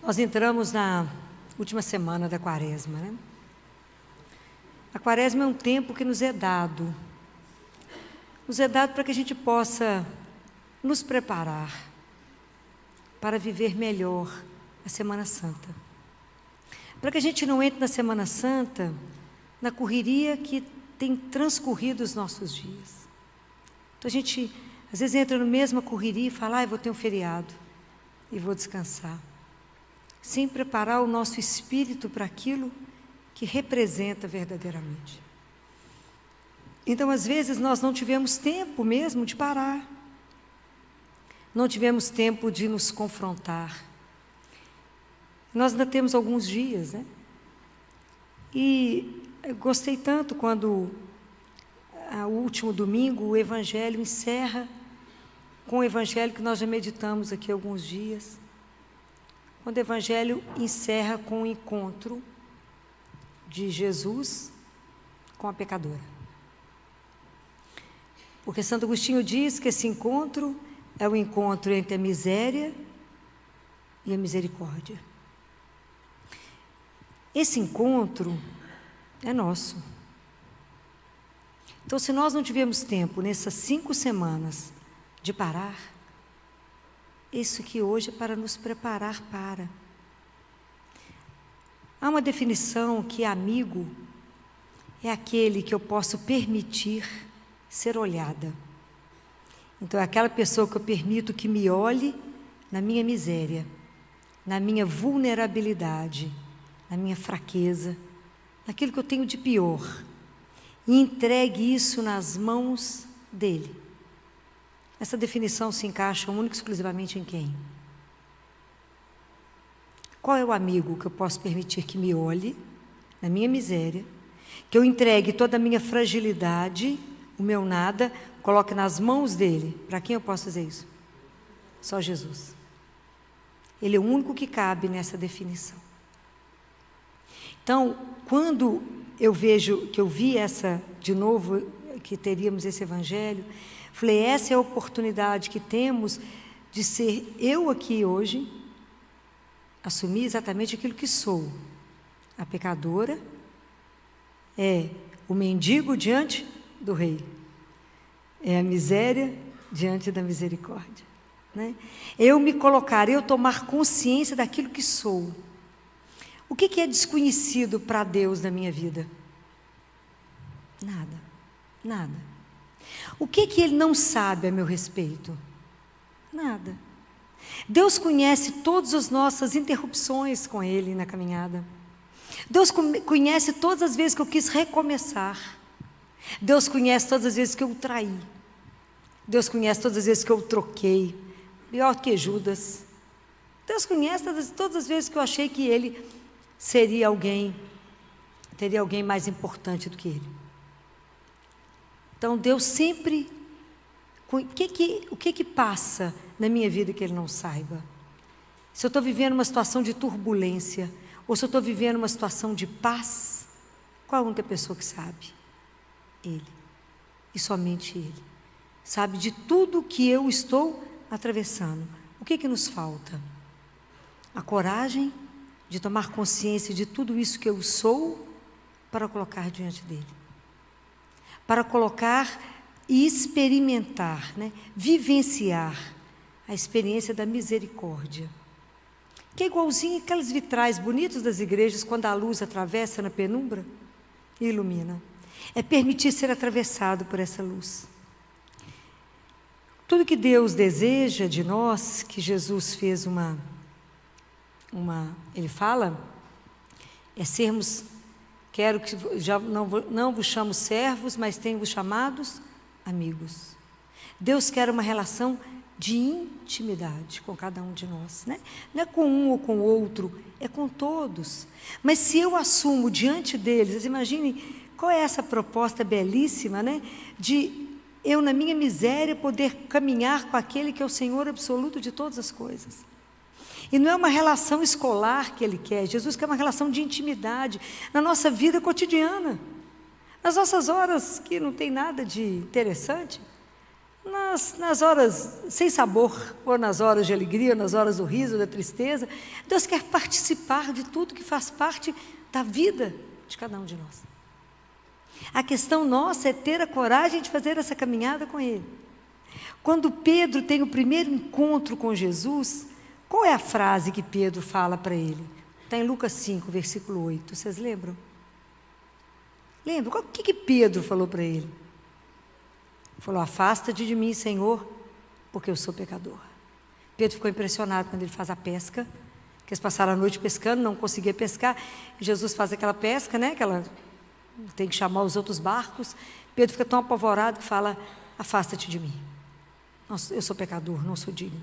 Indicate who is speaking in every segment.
Speaker 1: Nós entramos na última semana da Quaresma, né? A Quaresma é um tempo que nos é dado para que a gente possa nos preparar para viver melhor a Semana Santa. Para que a gente não entre na Semana Santa na correria que tem transcorrido os nossos dias. Então a gente às vezes entra na mesma correria e fala, eu vou ter um feriado e vou descansar, sem preparar o nosso espírito para aquilo que representa verdadeiramente. Então, às vezes, nós não tivemos tempo mesmo de parar, não tivemos tempo de nos confrontar. Nós ainda temos alguns dias, né? E eu gostei tanto quando, o último domingo, o Evangelho encerra com o Evangelho que nós já meditamos aqui há alguns dias, quando o Evangelho encerra com o encontro de Jesus com a pecadora. Porque Santo Agostinho diz que esse encontro é o encontro entre a miséria e a misericórdia. Esse encontro é nosso. Então, se nós não tivermos tempo nessas 5 semanas de parar, isso que hoje é para nos preparar para. Há uma definição que amigo é aquele que eu posso permitir ser olhada. Então, é aquela pessoa que eu permito que me olhe na minha miséria, na minha vulnerabilidade, na minha fraqueza, naquilo que eu tenho de pior, e entregue isso nas mãos dele. Essa definição se encaixa única e exclusivamente em quem? Qual é o amigo que eu posso permitir que me olhe na minha miséria, que eu entregue toda a minha fragilidade, o meu nada, coloque nas mãos dele? Para quem eu posso fazer isso? Só Jesus. Ele é o único que cabe nessa definição. Então, quando eu vejo, que eu vi essa, de novo, que teríamos esse Evangelho, falei, essa é a oportunidade que temos de ser eu aqui hoje, assumir exatamente aquilo que sou. A pecadora é o mendigo diante do rei. É a miséria diante da misericórdia, né? Eu me colocar, eu tomar consciência daquilo que sou. O que é desconhecido para Deus na minha vida? Nada, nada. O que Ele não sabe a meu respeito? Nada. Deus conhece todas as nossas interrupções com Ele na caminhada. Deus conhece todas as vezes que eu quis recomeçar. Deus conhece todas as vezes que eu traí. Deus conhece todas as vezes que eu troquei, pior que Judas. Deus conhece todas as vezes que eu achei que Ele seria alguém, teria alguém mais importante do que Ele. Então, Deus sempre, o que passa na minha vida que Ele não saiba? Se eu estou vivendo uma situação de turbulência, ou se eu estou vivendo uma situação de paz, qual a única pessoa que sabe? Ele. E somente Ele. Sabe de tudo que eu estou atravessando. O que nos falta? A coragem de tomar consciência de tudo isso que eu sou, para colocar diante dEle. Para colocar e experimentar, né? Vivenciar a experiência da misericórdia, que é igualzinho aquelas vitrais bonitas das igrejas, quando a luz atravessa na penumbra e ilumina. É permitir ser atravessado por essa luz. Tudo que Deus deseja de nós, que Jesus fez Ele fala, é sermos, quero que, já não vos chamo servos, mas tenho-vos chamados amigos. Deus quer uma relação de intimidade com cada um de nós, né? Não é com um ou com o outro, é com todos. Mas se eu assumo diante deles, vocês imaginem qual é essa proposta belíssima, né? De eu, na minha miséria, poder caminhar com aquele que é o Senhor absoluto de todas as coisas. E não é uma relação escolar que Ele quer. Jesus quer uma relação de intimidade na nossa vida cotidiana. Nas nossas horas que não tem nada de interessante, nas horas sem sabor, ou nas horas de alegria, ou nas horas do riso, da tristeza. Deus quer participar de tudo que faz parte da vida de cada um de nós. A questão nossa é ter a coragem de fazer essa caminhada com Ele. Quando Pedro tem o primeiro encontro com Jesus, qual é a frase que Pedro fala para ele? Está em Lucas 5, versículo 8. Vocês lembram? Lembram? O que Pedro falou para ele? Falou: afasta-te de mim, Senhor, porque eu sou pecador. Pedro ficou impressionado quando ele faz a pesca, que eles passaram a noite pescando, não conseguia pescar, e Jesus faz aquela pesca, né? Tem que chamar os outros barcos. Pedro fica tão apavorado que fala: afasta-te de mim. Eu sou pecador, não sou digno.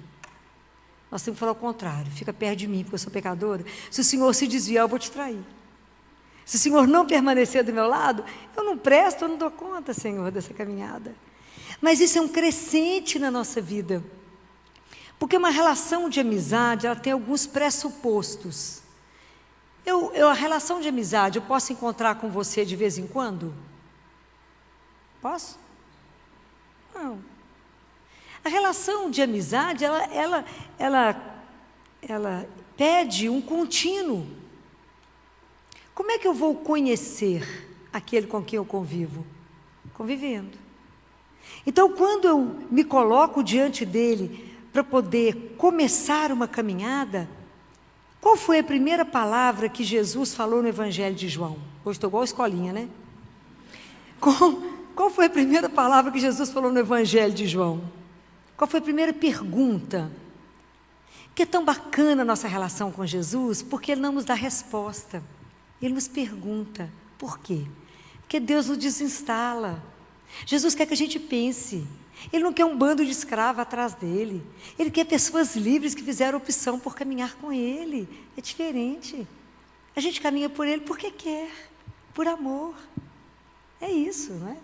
Speaker 1: Nós temos que falar o contrário: fica perto de mim, porque eu sou pecadora. Se o Senhor se desviar, eu vou te trair. Se o Senhor não permanecer do meu lado, eu não presto, eu não dou conta, Senhor, dessa caminhada. Mas isso é um crescente na nossa vida. Porque uma relação de amizade, ela tem alguns pressupostos. A relação de amizade, eu posso encontrar com você de vez em quando? Posso? Não. A relação de amizade, ela pede um contínuo. Como é que eu vou conhecer aquele com quem eu convivo? Convivendo. Então, quando eu me coloco diante dele para poder começar uma caminhada, qual foi a primeira palavra que Jesus falou no Evangelho de João? Hoje estou igual a escolinha, né? Qual foi a primeira palavra que Jesus falou no Evangelho de João? Qual foi a primeira pergunta? Que é tão bacana a nossa relação com Jesus, porque Ele não nos dá resposta. Ele nos pergunta. Por quê? Porque Deus nos desinstala. Jesus quer que a gente pense. Ele não quer um bando de escravos atrás dele. Ele quer pessoas livres que fizeram opção por caminhar com Ele. É diferente. A gente caminha por Ele porque quer, por amor. É isso, não é?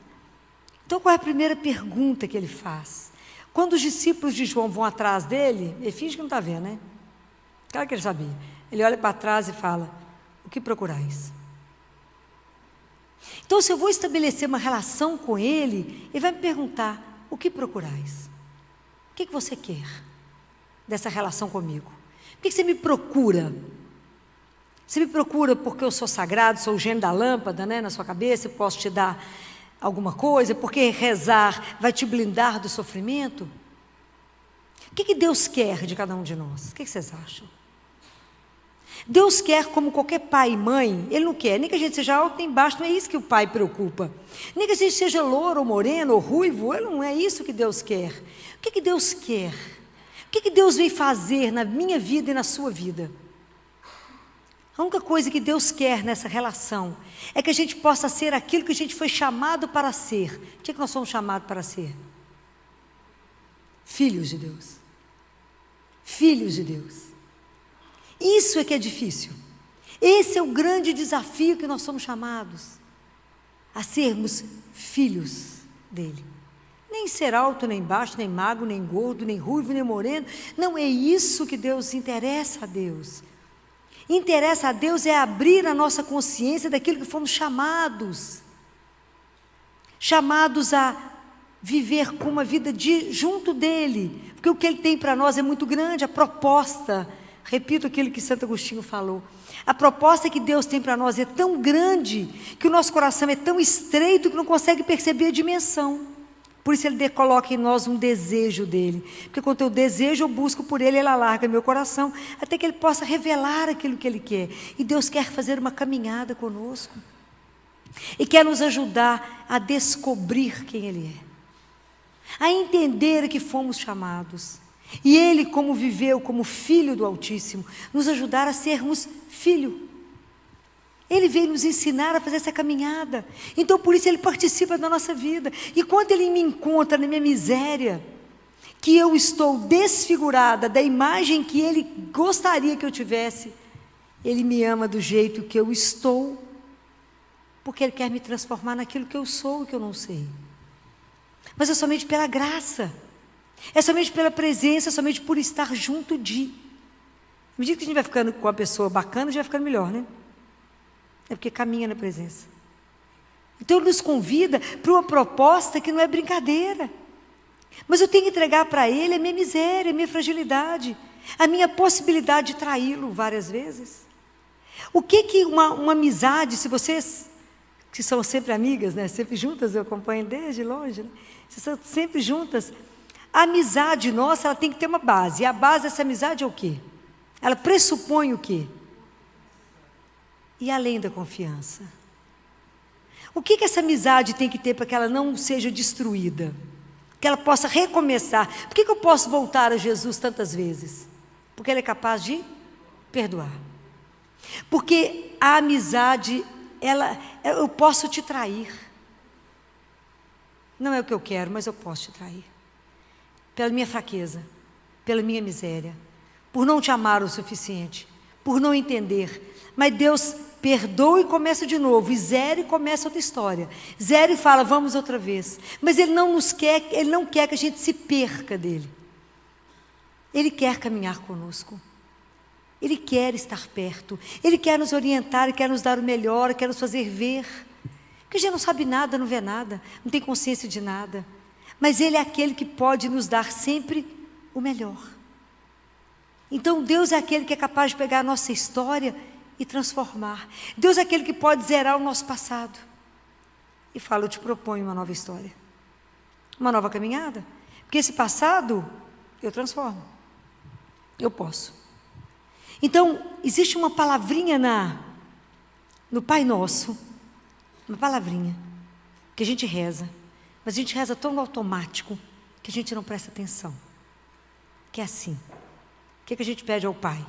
Speaker 1: Então, qual é a primeira pergunta que Ele faz? Quando os discípulos de João vão atrás dele, ele finge que não está vendo, né? Claro que ele sabia. Ele olha para trás e fala: o que procurais? Então, se eu vou estabelecer uma relação com ele, ele vai me perguntar: o que procurais? O que você quer dessa relação comigo? Por que você me procura? Você me procura porque eu sou sagrado, sou o gênio da lâmpada, né, na sua cabeça, eu posso te dar alguma coisa, porque rezar vai te blindar do sofrimento? O que Deus quer de cada um de nós? O que vocês acham? Deus quer, como qualquer pai e mãe, Ele não quer nem que a gente seja alto nem baixo, não é isso que o pai preocupa. Nem que a gente seja louro ou moreno ou ruivo, não é isso que Deus quer. O que Deus quer? O que Deus veio fazer na minha vida e na sua vida? A única coisa que Deus quer nessa relação é que a gente possa ser aquilo que a gente foi chamado para ser. O que nós somos chamados para ser? Filhos de Deus. Filhos de Deus. Isso é que é difícil. Esse é o grande desafio que nós somos chamados a sermos filhos dele. Nem ser alto, nem baixo, nem magro, nem gordo, nem ruivo, nem moreno. Não é isso que Deus interessa a Deus. Interessa a Deus é abrir a nossa consciência daquilo que fomos chamados. Chamados a viver com uma vida junto dele. Porque o que ele tem para nós é muito grande, a proposta. Repito aquilo que Santo Agostinho falou. A proposta que Deus tem para nós é tão grande que o nosso coração é tão estreito que não consegue perceber a dimensão. Por isso Ele coloca em nós um desejo dEle. Porque quando eu desejo, eu busco por Ele, Ele alarga meu coração, até que Ele possa revelar aquilo que Ele quer. E Deus quer fazer uma caminhada conosco. E quer nos ajudar a descobrir quem Ele é. A entender que fomos chamados. E Ele, como viveu como Filho do Altíssimo, nos ajudar a sermos filho. Ele veio nos ensinar a fazer essa caminhada. Então, por isso, Ele participa da nossa vida. E quando Ele me encontra na minha miséria, que eu estou desfigurada da imagem que Ele gostaria que eu tivesse, Ele me ama do jeito que eu estou, porque Ele quer me transformar naquilo que eu sou e que eu não sei. Mas é somente pela graça. É somente pela presença, é somente por estar junto de. À medida que a gente vai ficando com uma pessoa bacana, a gente vai ficando melhor, né? É porque caminha na presença. Então Ele nos convida para uma proposta que não é brincadeira. Mas eu tenho que entregar para Ele a minha miséria, a minha fragilidade, a minha possibilidade de traí-lo várias vezes. O que uma amizade, se vocês, que são sempre amigas, né? Sempre juntas, eu acompanho desde longe, né? Vocês são sempre juntas. A amizade nossa, ela tem que ter uma base. E a base dessa amizade é o quê? Ela pressupõe o quê? E além da confiança. O que essa amizade tem que ter para que ela não seja destruída? Que ela possa recomeçar. Por que eu posso voltar a Jesus tantas vezes? Porque Ele é capaz de perdoar. Porque a amizade, eu posso te trair. Não é o que eu quero, mas eu posso te trair. Pela minha fraqueza, pela minha miséria, por não te amar o suficiente, por não entender. Mas Deus perdoa e começa de novo, e zera e começa outra história. Zera e fala, vamos outra vez. Mas Ele não quer que a gente se perca dEle. Ele quer caminhar conosco. Ele quer estar perto. Ele quer nos orientar, Ele quer nos dar o melhor, quer nos fazer ver. Porque a gente não sabe nada, não vê nada, não tem consciência de nada. Mas Ele é aquele que pode nos dar sempre o melhor. Então Deus é aquele que é capaz de pegar a nossa história e transformar. Deus é aquele que pode zerar o nosso passado. E fala, eu te proponho uma nova história. Uma nova caminhada. Porque esse passado, eu transformo. Eu posso. Então, existe uma palavrinha no Pai Nosso. Uma palavrinha. Que a gente reza. Mas a gente reza tão no automático que a gente não presta atenção. Que é assim. O que a gente pede ao Pai?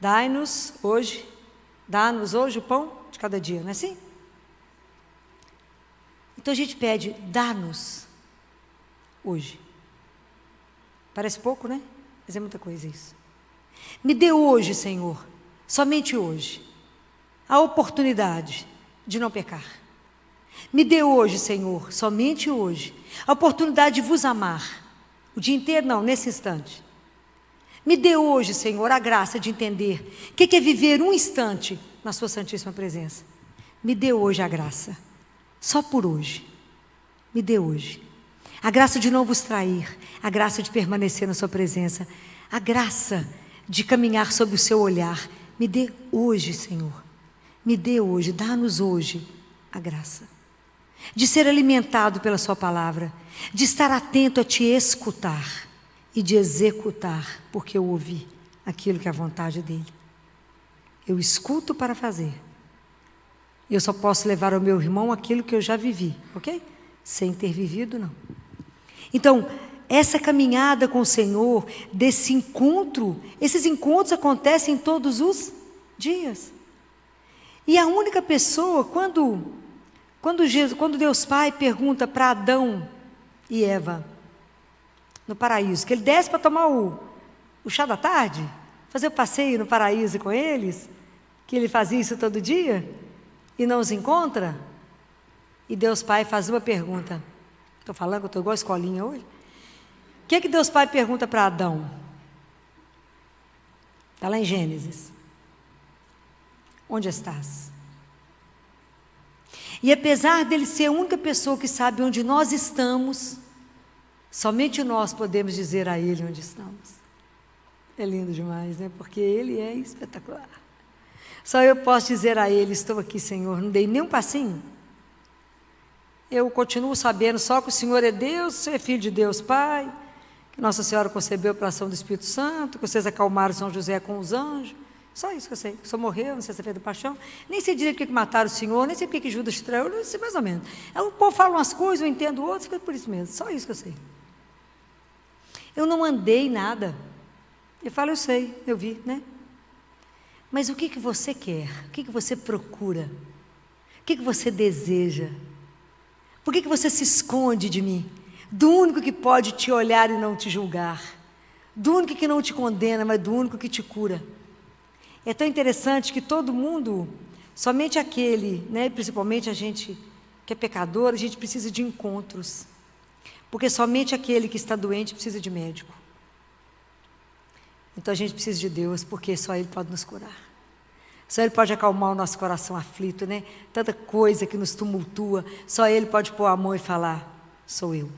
Speaker 1: Dá-nos hoje o pão de cada dia, não é assim? Então a gente pede, dá-nos hoje. Parece pouco, né? Mas é muita coisa isso. Me dê hoje, Senhor, somente hoje, a oportunidade de não pecar. Me dê hoje, Senhor, somente hoje, a oportunidade de vos amar. O dia inteiro não, nesse instante. Me dê hoje, Senhor, a graça de entender o que é viver um instante na sua santíssima presença. Me dê hoje a graça, só por hoje. Me dê hoje. A graça de não vos trair, a graça de permanecer na sua presença, a graça de caminhar sob o seu olhar. Me dê hoje, Senhor. Me dê hoje, dá-nos hoje a graça. De ser alimentado pela sua palavra, de estar atento a te escutar e de executar, porque eu ouvi aquilo que é a vontade dEle. Eu escuto para fazer. Eu só posso levar ao meu irmão aquilo que eu já vivi, ok? Sem ter vivido, não. Então, essa caminhada com o Senhor, desse encontro, esses encontros acontecem todos os dias. E a única pessoa, quando Deus Pai pergunta para Adão e Eva, no paraíso, que ele desce para tomar o chá da tarde, fazer o passeio no paraíso com eles, que ele fazia isso todo dia, e não os encontra, e Deus Pai faz uma pergunta. Estou falando que eu estou igual a escolinha hoje. O que Deus Pai pergunta para Adão? Está lá em Gênesis. Onde estás? E apesar dele ser a única pessoa que sabe onde nós estamos, somente nós podemos dizer a Ele onde estamos. É lindo demais, né? Porque Ele é espetacular. Só eu posso dizer a Ele, estou aqui, Senhor, não dei nem um passinho. Eu continuo sabendo só que o Senhor é Deus, você é Filho de Deus Pai, que Nossa Senhora concebeu pela ação do Espírito Santo, que vocês acalmaram São José com os anjos. Só isso que eu sei. O Senhor morreu na sexta-feira do Paixão. Nem sei direito porque que mataram o Senhor, nem sei porque que Judas traiu, não sei mais ou menos. O povo fala umas coisas, eu entendo outras, fica por isso mesmo. Só isso que eu sei. Eu não andei nada. Eu falo, eu sei, eu vi, né? Mas o que você quer? O que você procura? O que você deseja? Por que você se esconde de mim? Do único que pode te olhar e não te julgar. Do único que não te condena, mas do único que te cura. É tão interessante que todo mundo, somente aquele, né, principalmente a gente que é pecador, a gente precisa de encontros. Porque somente aquele que está doente precisa de médico. Então a gente precisa de Deus, porque só Ele pode nos curar. Só Ele pode acalmar o nosso coração aflito, né? Tanta coisa que nos tumultua, só Ele pode pôr a mão e falar, sou eu.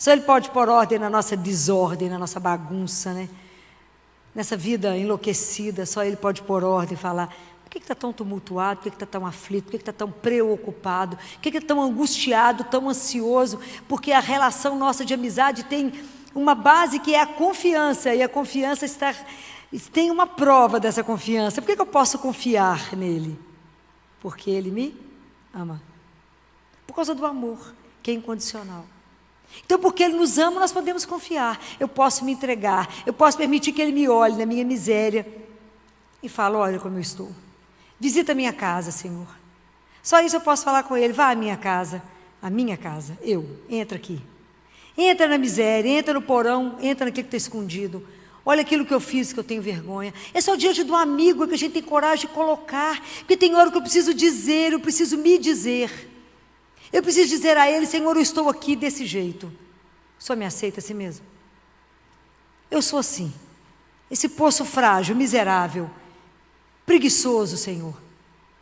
Speaker 1: Só Ele pode pôr ordem na nossa desordem, na nossa bagunça, né? Nessa vida enlouquecida, só Ele pode pôr ordem e falar: por que está tão tumultuado, por que está tão aflito, por que está tão preocupado, por que está tão angustiado, tão ansioso? Porque a relação nossa de amizade tem uma base que é a confiança, e a confiança tem uma prova dessa confiança. Por que eu posso confiar nele? Porque Ele me ama. Por causa do amor, que é incondicional. Então, porque Ele nos ama, nós podemos confiar. Eu posso me entregar, eu posso permitir que Ele me olhe na minha miséria e fale: olha como eu estou. Visita a minha casa, Senhor. Só isso eu posso falar com Ele: vá à minha casa, entra aqui. Entra na miséria, entra no porão, entra naquilo que está escondido. Olha aquilo que eu fiz, que eu tenho vergonha. É só diante do amigo que a gente tem coragem de colocar, porque tem hora que eu preciso dizer, eu preciso me dizer. Eu preciso dizer a Ele: Senhor, eu estou aqui desse jeito. O Senhor me aceita assim mesmo? Eu sou assim, esse poço frágil, miserável, preguiçoso, Senhor,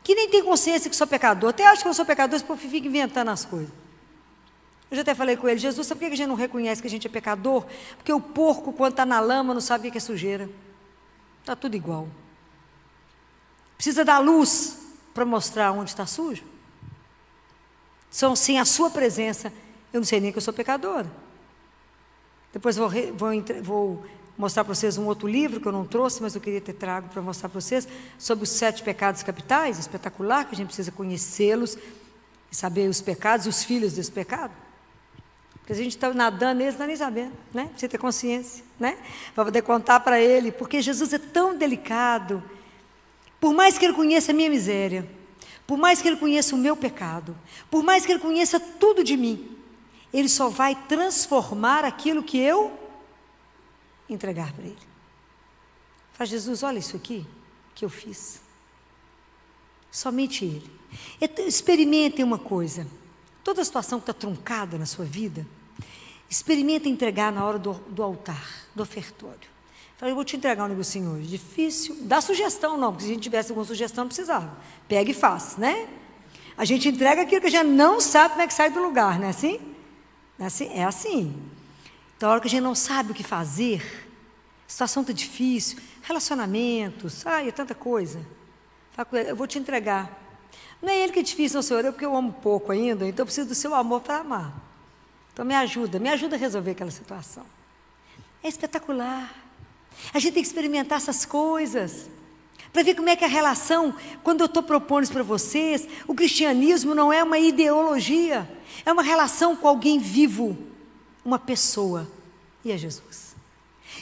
Speaker 1: que nem tem consciência que sou pecador. Até acho que eu sou pecador, porque eu fico inventando as coisas. Eu já até falei com ele: Jesus, sabe por que a gente não reconhece que a gente é pecador? Porque o porco, quando está na lama, não sabe o que é sujeira. Está tudo igual. Precisa dar luz para mostrar onde está sujo. Então, sem a sua presença, eu não sei nem que eu sou pecadora. Depois vou mostrar para vocês um outro livro que eu não trouxe, mas eu queria ter trago para mostrar para vocês, sobre os 7 pecados capitais, espetacular, que a gente precisa conhecê-los e saber os pecados, os filhos desse pecado. Porque a gente está nadando neles, não está nem sabendo, né? Precisa ter consciência, né? Para poder contar para Ele, porque Jesus é tão delicado. Por mais que Ele conheça a minha miséria, por mais que Ele conheça o meu pecado, por mais que Ele conheça tudo de mim, Ele só vai transformar aquilo que eu entregar para Ele. Fala: Jesus, olha isso aqui que eu fiz. Somente Ele. Experimentem uma coisa: toda situação que está truncada na sua vida, experimentem entregar na hora do altar, do ofertório. Fala: eu vou te entregar um negocinho hoje. Difícil, dá sugestão não, porque se a gente tivesse alguma sugestão não precisava. Pega e faz, né? A gente entrega aquilo que a gente não sabe como é que sai do lugar, não é assim? É assim. Então, a hora que a gente não sabe o que fazer, a situação está difícil, relacionamentos, é tanta coisa. Fala com Ele: eu vou te entregar. Não é Ele que é difícil, não, Senhor, porque eu amo pouco ainda, então eu preciso do seu amor para amar. Então me ajuda a resolver aquela situação. É espetacular. A gente tem que experimentar essas coisas, para ver como é que é a relação. Quando eu estou propondo isso para vocês, o cristianismo não é uma ideologia, é uma relação com alguém vivo, uma pessoa, e é Jesus.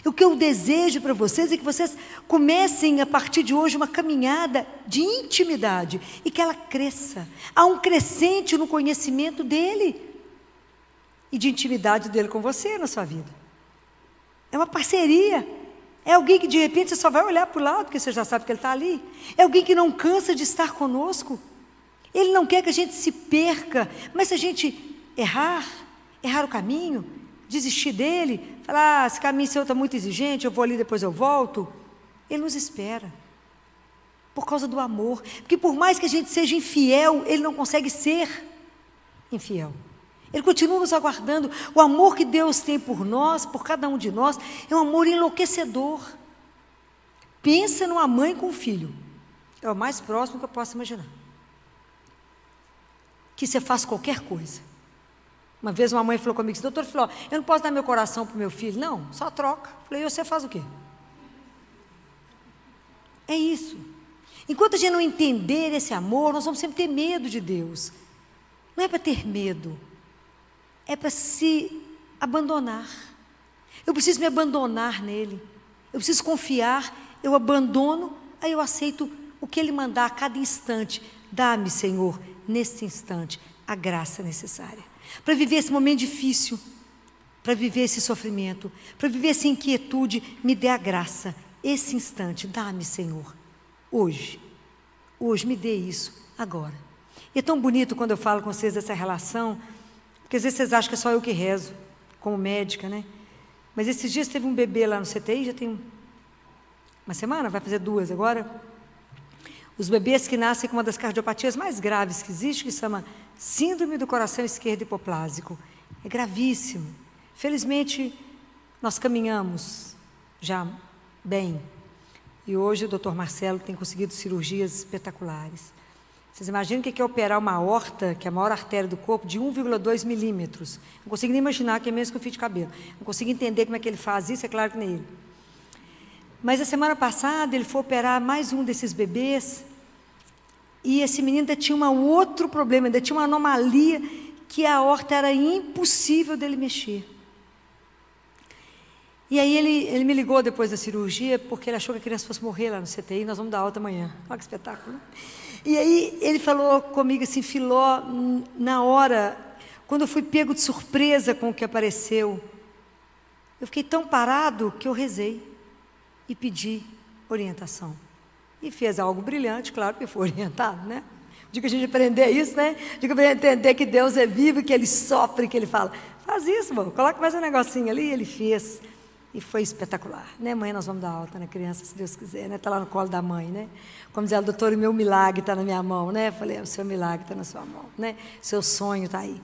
Speaker 1: O que eu desejo para vocês é que vocês comecem a partir de hoje uma caminhada de intimidade e que ela cresça. Há um crescente no conhecimento dEle e de intimidade dEle com você na sua vida. É uma parceria. É alguém que de repente você só vai olhar para o lado, porque você já sabe que Ele está ali. É alguém que não cansa de estar conosco. Ele não quer que a gente se perca, mas se a gente errar o caminho, desistir dEle, falar: esse caminho seu está muito exigente, eu vou ali, depois eu volto. Ele nos espera, por causa do amor. Porque por mais que a gente seja infiel, Ele não consegue ser infiel. Ele continua nos aguardando. O amor que Deus tem por nós, por cada um de nós, é um amor enlouquecedor. Pensa numa mãe com um filho. É o mais próximo que eu posso imaginar. Que você faz qualquer coisa. Uma vez uma mãe falou comigo: doutor, falou, eu não posso dar meu coração para o meu filho. Não, só troca. Falei: e você faz o quê? É isso. Enquanto a gente não entender esse amor, nós vamos sempre ter medo de Deus. Não é para ter medo, é para se abandonar. Eu preciso me abandonar nele. Eu preciso confiar, eu abandono, aí eu aceito o que Ele mandar a cada instante. Dá-me, Senhor, nesse instante, a graça necessária. Para viver esse momento difícil, para viver esse sofrimento, para viver essa inquietude, me dê a graça. Esse instante, dá-me, Senhor, hoje me dê isso, agora. E é tão bonito quando eu falo com vocês dessa relação, porque às vezes vocês acham que é só eu que rezo, como médica, né? Mas esses dias teve um bebê lá no CTI, já tem uma semana, vai fazer 2 agora. Os bebês que nascem com uma das cardiopatias mais graves que existe, que se chama síndrome do coração esquerdo hipoplásico. É gravíssimo. Felizmente, nós caminhamos já bem. E hoje o Dr. Marcelo tem conseguido cirurgias espetaculares. Vocês imaginam o que é operar uma aorta, que é a maior artéria do corpo, de 1,2 milímetros? Não consigo nem imaginar que é mesmo com fio de cabelo. Não consigo entender como é que ele faz isso, é claro que nem ele. Mas a semana passada ele foi operar mais um desses bebês, e esse menino ainda tinha um outro problema, ainda tinha uma anomalia, que a aorta era impossível dele mexer. E aí ele me ligou depois da cirurgia, porque ele achou que a criança fosse morrer lá no CTI, nós vamos dar alta amanhã. Olha que espetáculo, né? E aí ele falou comigo assim, Filó, na hora, quando eu fui pego de surpresa com o que apareceu, eu fiquei tão parado que eu rezei e pedi orientação. E fez algo brilhante, claro, porque foi orientado, né? O dia que a gente aprender isso, né? O dia que a gente entender que Deus é vivo, que Ele sofre, que Ele fala, faz isso, irmão, coloca mais um negocinho ali, Ele fez. E foi espetacular, né? Amanhã nós vamos dar alta na criança, se Deus quiser, né? Está lá no colo da mãe, né? Como dizia, doutor, o meu milagre está na minha mão, né? Eu falei, o seu milagre está na sua mão, né? Seu sonho está aí.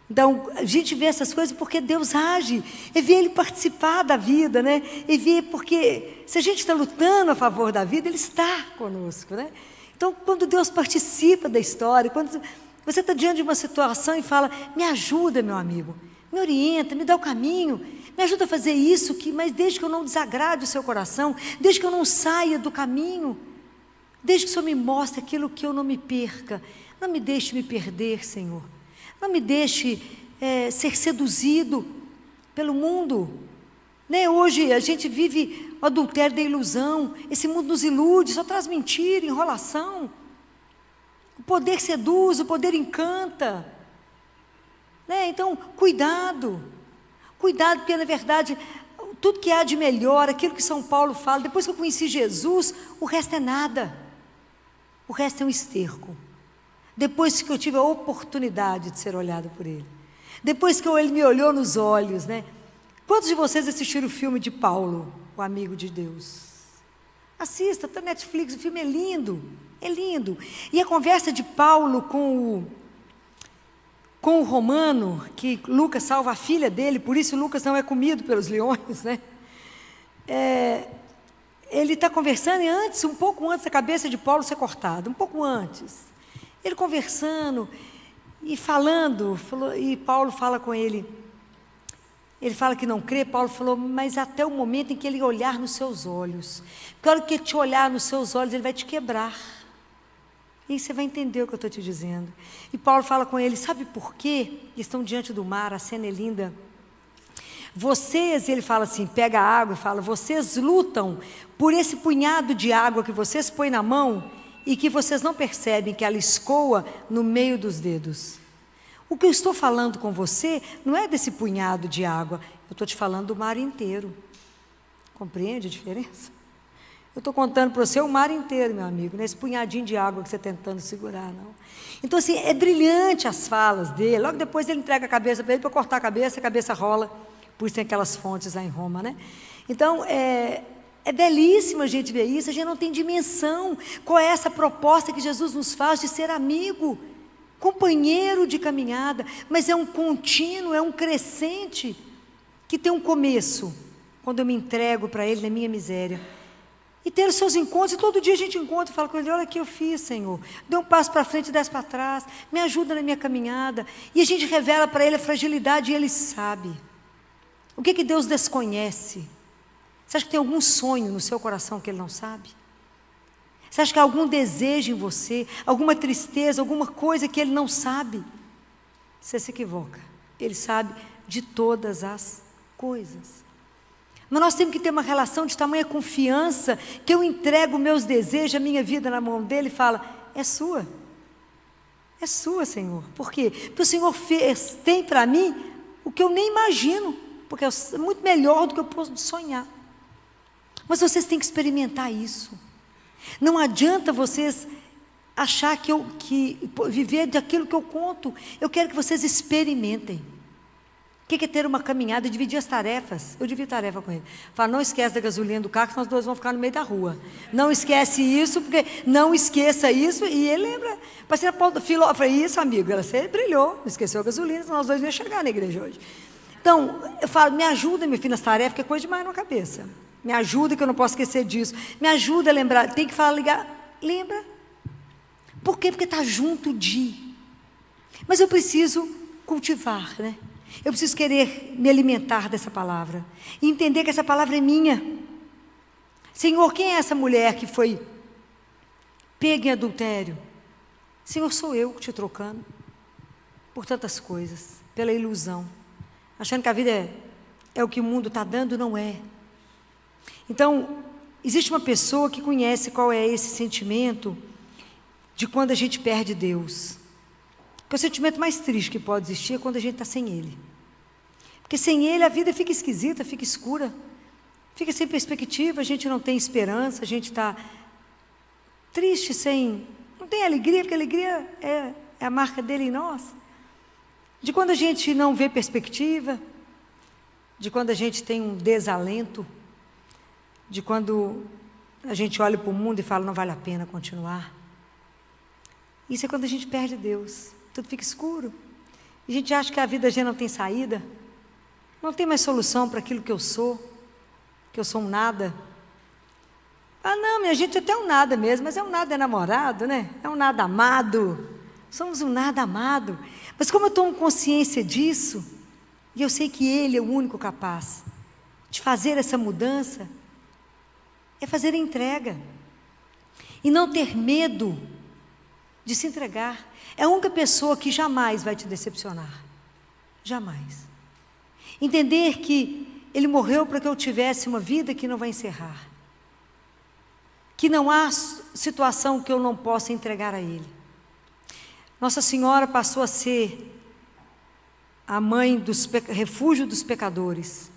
Speaker 1: Então, a gente vê essas coisas porque Deus age, e vê Ele participar da vida, né? E vê porque, se a gente está lutando a favor da vida, Ele está conosco, né? Então, quando Deus participa da história, quando você está diante de uma situação e fala, me ajuda, meu amigo, me orienta, me dá o caminho, me ajuda a fazer isso, mas desde que eu não desagrade o seu coração, desde que eu não saia do caminho, desde que o Senhor me mostre aquilo que eu não me perca, não me deixe me perder, Senhor, não me deixe ser seduzido pelo mundo, né? Hoje a gente vive o adultério da ilusão, esse mundo nos ilude, só traz mentira, enrolação, o poder seduz, o poder encanta, né? Então, cuidado, porque na verdade, tudo que há de melhor, aquilo que São Paulo fala, depois que eu conheci Jesus, o resto é nada, o resto é um esterco, depois que eu tive a oportunidade de ser olhado por Ele, depois que Ele me olhou nos olhos, né? Quantos de vocês assistiram o filme de Paulo, o amigo de Deus? Assista, está na Netflix, o filme é lindo, e a conversa de Paulo com o romano, que Lucas salva a filha dele, por isso Lucas não é comido pelos leões, né? Ele está conversando, e um pouco antes da cabeça de Paulo ser cortada, um pouco antes, ele conversando, e e Paulo fala com ele fala que não crê, Paulo falou, mas até o momento em que ele olhar nos seus olhos, porque a hora que ele te olhar nos seus olhos, ele vai te quebrar, e aí você vai entender o que eu estou te dizendo. E Paulo fala com ele, sabe por quê? Estão diante do mar, a cena é linda. Vocês, ele fala assim, pega a água e fala, vocês lutam por esse punhado de água que vocês põem na mão e que vocês não percebem que ela escoa no meio dos dedos. O que eu estou falando com você não é desse punhado de água, eu estou te falando do mar inteiro. Compreende a diferença? Eu estou contando para você o mar inteiro, meu amigo, não é esse punhadinho de água que você está tentando segurar, não. Então, assim, é brilhante as falas dele. Logo depois ele entrega a cabeça para ele, para cortar a cabeça rola. Por isso tem aquelas fontes lá em Roma, né? Então, é belíssimo a gente ver isso, a gente não tem dimensão. Qual é essa proposta que Jesus nos faz de ser amigo, companheiro de caminhada, mas é um contínuo, é um crescente, que tem um começo, quando eu me entrego para Ele na minha miséria. E ter os seus encontros, e todo dia a gente encontra e fala com Ele, olha o que eu fiz, Senhor, dê um passo para frente e 10 para trás, me ajuda na minha caminhada, e a gente revela para Ele a fragilidade, e Ele sabe. O que Deus desconhece? Você acha que tem algum sonho no seu coração que Ele não sabe? Você acha que há algum desejo em você, alguma tristeza, alguma coisa que Ele não sabe? Você se equivoca, Ele sabe de todas as coisas. Mas nós temos que ter uma relação de tamanha confiança, que eu entrego meus desejos, a minha vida na mão dele e falo, é sua, Senhor. Por quê? Porque o Senhor tem para mim o que eu nem imagino, porque é muito melhor do que eu posso sonhar. Mas vocês têm que experimentar isso. Não adianta vocês achar que viver daquilo que eu conto. Eu quero que vocês experimentem. O que é ter uma caminhada, dividir as tarefas? Eu dividi tarefa com ele. Fala, não esquece da gasolina do carro, que nós dois vamos ficar no meio da rua. Não esquece isso, porque não esqueça isso. E ele lembra. Pastor Paulo, eu falei, isso, amigo, você brilhou, não esqueceu a gasolina, nós dois não ia chegar na igreja hoje. Então, eu falo, me ajuda, meu filho, nas tarefas, que é coisa demais na cabeça. Me ajuda, que eu não posso esquecer disso. Me ajuda a lembrar. Tem que falar, ligar. Lembra? Por quê? Porque está junto de. Mas eu preciso cultivar, né? Eu preciso querer me alimentar dessa palavra. E entender que essa palavra é minha. Senhor, quem é essa mulher que foi pega em adultério? Senhor, sou eu te trocando por tantas coisas, pela ilusão, achando que a vida é o que o mundo está dando, não é. Então, existe uma pessoa que conhece qual é esse sentimento de quando a gente perde Deus. Porque o sentimento mais triste que pode existir é quando a gente está sem Ele. Porque sem Ele a vida fica esquisita, fica escura, fica sem perspectiva, a gente não tem esperança, a gente está triste, não tem alegria, porque a alegria é a marca dele em nós. De quando a gente não vê perspectiva, de quando a gente tem um desalento, de quando a gente olha para o mundo e fala, não vale a pena continuar. Isso é quando a gente perde Deus, tudo fica escuro. E a gente acha que a vida já não tem saída, não tem mais solução para aquilo que eu sou um nada. Ah, não, minha gente, até um nada mesmo, mas é um nada namorado, né? É um nada amado. Somos um nada amado. Mas como eu tomo consciência disso, e eu sei que Ele é o único capaz de fazer essa mudança, é fazer a entrega. E não ter medo de se entregar. É a única pessoa que jamais vai te decepcionar. Jamais. Entender que Ele morreu para que eu tivesse uma vida que não vai encerrar. Que não há situação que eu não possa entregar a Ele. Nossa Senhora passou a ser a mãe refúgio dos pecadores,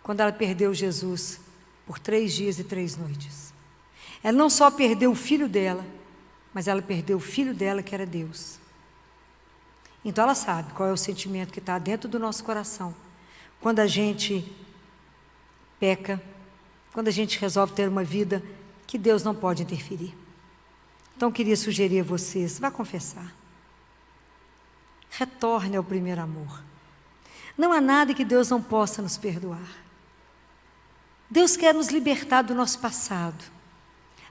Speaker 1: quando ela perdeu Jesus por 3 dias e 3 noites. Ela não só perdeu o filho dela, mas ela perdeu o filho dela, que era Deus. Então ela sabe qual é o sentimento que está dentro do nosso coração, quando a gente peca, quando a gente resolve ter uma vida que Deus não pode interferir. Então, eu queria sugerir a vocês, vá confessar. Retorne ao primeiro amor. Não há nada que Deus não possa nos perdoar. Deus quer nos libertar do nosso passado.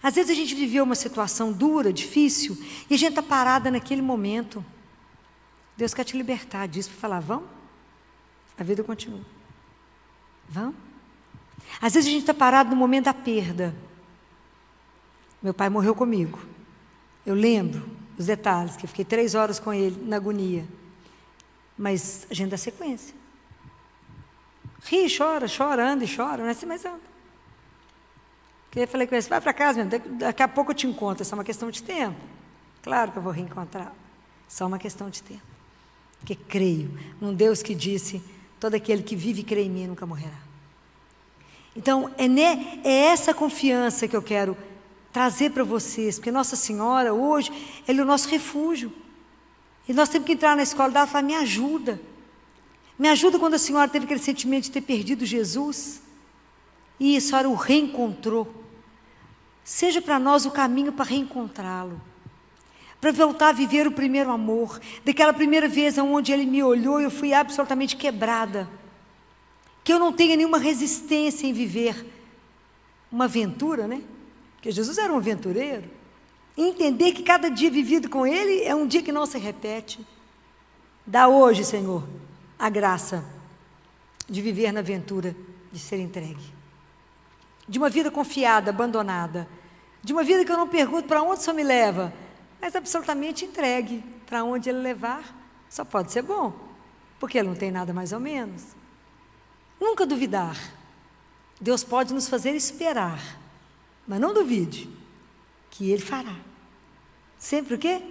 Speaker 1: Às vezes a gente viveu uma situação dura, difícil, e a gente está parada naquele momento. Deus quer te libertar disso, para falar, vamos? A vida continua. Vamos? Às vezes a gente está parado no momento da perda. Meu pai morreu comigo. Eu lembro os detalhes, que eu fiquei 3 horas com ele, na agonia. Mas a gente dá sequência. Ri, chora, anda e chora, não é assim, mas anda. Porque eu falei com ele, vai para casa, daqui a pouco eu te encontro, é só uma questão de tempo. Claro que eu vou reencontrar, só uma questão de tempo. Porque creio num Deus que disse, todo aquele que vive e crê em mim nunca morrerá. Então, é essa confiança que eu quero trazer para vocês, porque Nossa Senhora, hoje, Ele é o nosso refúgio. E nós temos que entrar na escola dela e falar, me ajuda. Me ajuda quando a Senhora teve aquele sentimento de ter perdido Jesus. E a Senhora o reencontrou. Seja para nós o caminho para reencontrá-lo. Para voltar a viver o primeiro amor. Daquela primeira vez onde Ele me olhou e eu fui absolutamente quebrada. Que eu não tenha nenhuma resistência em viver uma aventura, né? Porque Jesus era um aventureiro. E entender que cada dia vivido com Ele é um dia que não se repete. Dá hoje, Senhor, a graça de viver na aventura, de ser entregue. De uma vida confiada, abandonada. De uma vida que eu não pergunto para onde o Senhor me leva, mas absolutamente entregue. Para onde Ele levar, só pode ser bom, porque Ele não tem nada mais ou menos. Nunca duvidar. Deus pode nos fazer esperar, mas não duvide que Ele fará. Sempre o quê?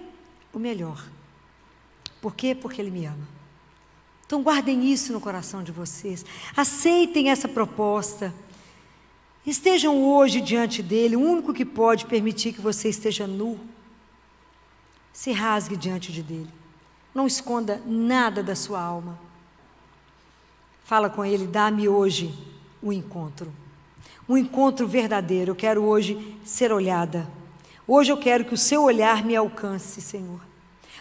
Speaker 1: O melhor. Por quê? Porque Ele me ama. Então guardem isso no coração de vocês. Aceitem essa proposta. Estejam hoje diante dEle, o único que pode permitir que você esteja nu. Se rasgue diante dEle. Não esconda nada da sua alma. Fala com Ele, dá-me hoje o encontro. Um encontro verdadeiro. Eu quero hoje ser olhada. Hoje eu quero que o seu olhar me alcance, Senhor.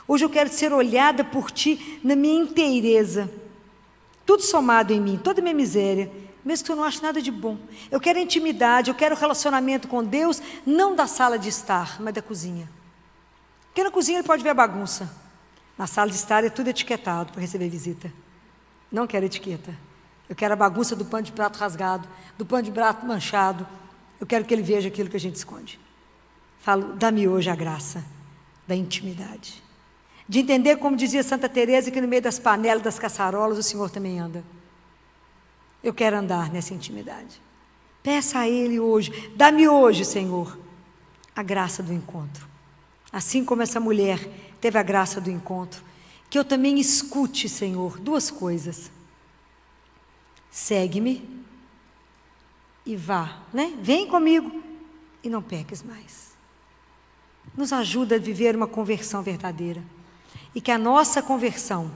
Speaker 1: Hoje eu quero ser olhada por Ti na minha inteireza. tudo somado em mim, toda a minha miséria, mesmo que eu não ache nada de bom. Eu quero intimidade, eu quero relacionamento com Deus, não da sala de estar, mas da cozinha. Porque na cozinha ele pode ver a bagunça. Na sala de estar é tudo etiquetado para receber visita. Não quero etiqueta. Eu quero a bagunça do pano de prato rasgado, do pano de prato manchado. Eu quero que ele veja aquilo que a gente esconde. Falo, dá-me hoje a graça da intimidade. De entender, como dizia Santa Teresa, que no meio das panelas, das caçarolas, o Senhor também anda. Eu quero andar nessa intimidade. Peça a Ele hoje, dá-me hoje, Senhor, a graça do encontro. Assim como essa mulher teve a graça do encontro, que eu também escute, Senhor, duas coisas. Segue-me e vá, né? Vem comigo e não peques mais. Nos ajuda a viver uma conversão verdadeira. E que a nossa conversão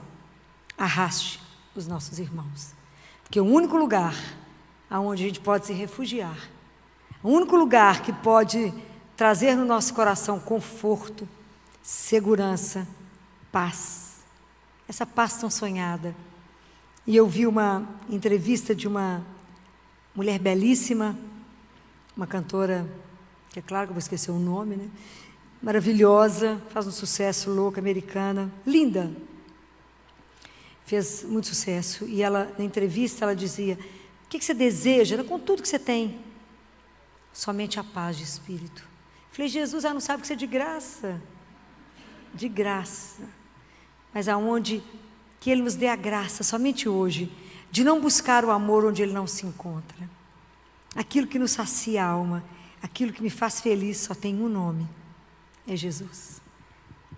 Speaker 1: arraste os nossos irmãos. Porque o único lugar onde a gente pode se refugiar, o único lugar que pode trazer no nosso coração conforto, segurança, paz, essa paz tão sonhada. E eu vi uma entrevista de uma mulher belíssima, uma cantora, que é claro que eu vou esquecer o nome, né? Maravilhosa, faz um sucesso, louca, americana, linda. Fez muito sucesso. E ela, na entrevista, ela dizia, o que você deseja? Com tudo que você tem. Somente a paz de espírito. Falei, Jesus, não sabe que isso é de graça. De graça. Mas aonde que Ele nos dê a graça, somente hoje, de não buscar o amor onde Ele não se encontra. Aquilo que nos sacia a alma, aquilo que me faz feliz, só tem um nome. É Jesus.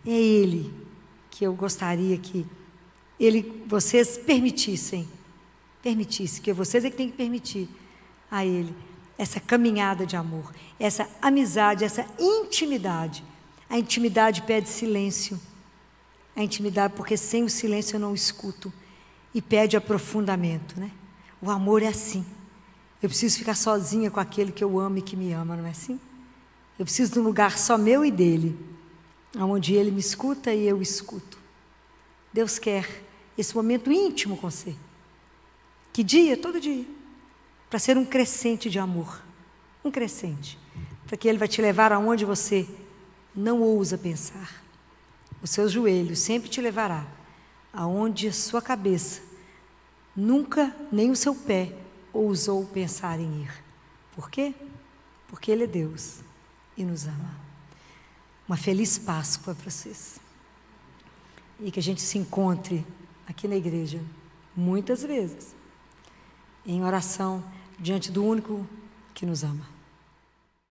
Speaker 1: É Ele que eu gostaria que vocês permitissem, que vocês é que tem que permitir a Ele essa caminhada de amor, essa amizade, essa intimidade. A intimidade pede silêncio. A intimidade, porque sem o silêncio eu não escuto. E pede aprofundamento, né? O amor é assim. Eu preciso ficar sozinha com aquele que eu amo e que me ama, não é assim? Eu preciso de um lugar só meu e dele, onde ele me escuta e eu escuto. Deus quer esse momento íntimo com você. Que dia? Todo dia. Para ser um crescente de amor. Um crescente. Para que ele vai te levar aonde você não ousa pensar. Os seus joelhos sempre te levará aonde a sua cabeça nunca, nem o seu pé, ousou pensar em ir. Por quê? Porque Ele é Deus e nos ama. Uma feliz Páscoa para vocês. E que a gente se encontre aqui na igreja, muitas vezes, em oração, diante do único que nos ama.